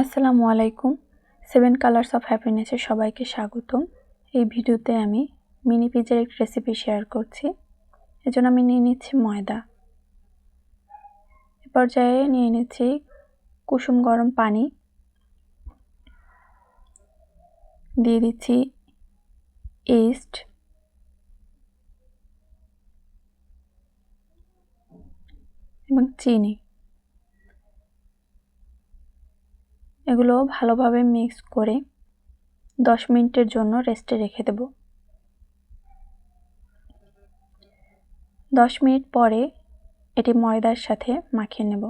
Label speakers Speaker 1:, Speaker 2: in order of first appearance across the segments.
Speaker 1: আসসালামু আলাইকুম। 7 colours of হ্যাপিনেসে সবাইকে স্বাগতম। এই ভিডিওতে আমি মিনি পিৎজার একটা রেসিপি শেয়ার করছি। এজন্য আমি নিয়ে নিচ্ছি ময়দা। এ পর্যায়ে নিয়ে নিচ্ছি কুসুম গরম পানি, দিয়ে দিচ্ছি ইস্ট, এবং চিনি। এগুলো ভালোভাবে মিক্স করে 10 মিনিটের জন্য রেস্টে রেখে দেব। 10 মিনিট পরে এটি ময়দার সাথে মাখিয়ে নেব।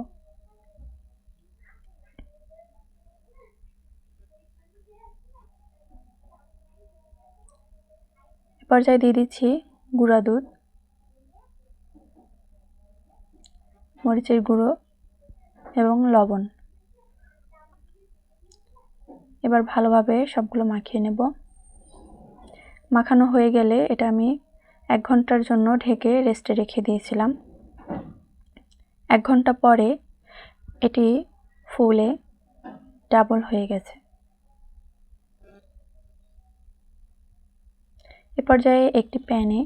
Speaker 1: এ পর্যায়ে দিয়ে দিচ্ছি গুঁড়া দুধ, মরিচের গুঁড়ো এবং লবণ। এবার ভালোভাবে সবগুলো মাখিয়ে নেব। মাখানো হয়ে গেলে এটা আমি 1 ঘন্টার জন্য ঢেকে রেস্টে রেখে দিয়েছিলাম। 1 ঘন্টা পরে এটি ফুলে ডাবল হয়ে গেছে। এ পর্যায়ে একটি প্যানে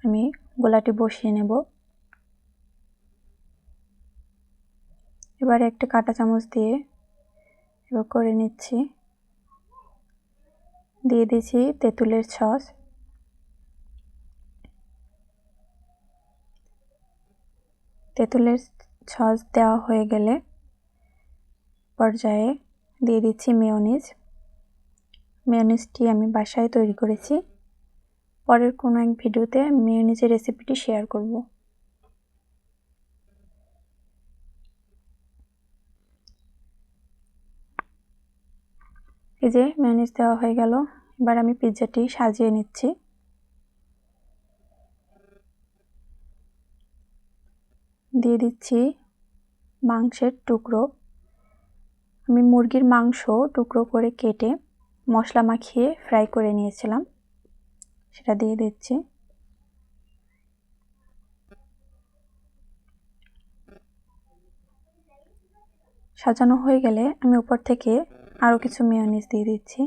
Speaker 1: আমি গোলাটি বসিয়ে নেব। এবার একটা কাঁটা চামচ দিয়ে এবার করে নিচ্ছি। দিয়ে দিচ্ছি তেঁতুলের সস। তেঁতুলের সস দেওয়া হয়ে গেলে পর্যায়ে দিয়ে দিচ্ছি মেয়োনিজ। মেয়োনিজটি আমি বাসায় তৈরি করেছি। পরের কোনো এক ভিডিওতে মেয়োনিজের রেসিপিটি শেয়ার করব। এই যে মেয়োনিজ দেওয়া হয়ে গেল। এবার আমি পিৎজাটি সাজিয়ে নিচ্ছি। দিয়ে দিচ্ছি মাংসের টুকরো। আমি মুরগির মাংস টুকরো করে কেটে মশলা মাখিয়ে ফ্রাই করে নিয়েছিলাম, সেটা দিয়ে দিচ্ছি। সাজানো হয়ে গেলে আমি উপর থেকে আরও কিছু মেয়োনিজ দিয়ে দিচ্ছি।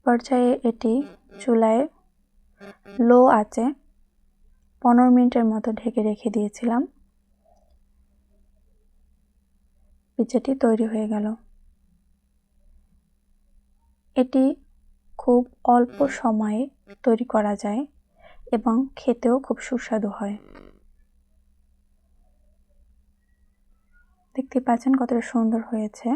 Speaker 1: পর্যায়ে এটি চুলায় লো আঁচে 15 মিনিটের মতো ঢেকে রেখে দিয়েছিলাম। পিৎজাটি তৈরি হয়ে গেল। এটি খুব অল্প সময়ে তৈরি করা যায় এবং খেতেও খুব সুস্বাদু হয়। দেখতে পাচ্ছেন কতটা সুন্দর হয়েছে।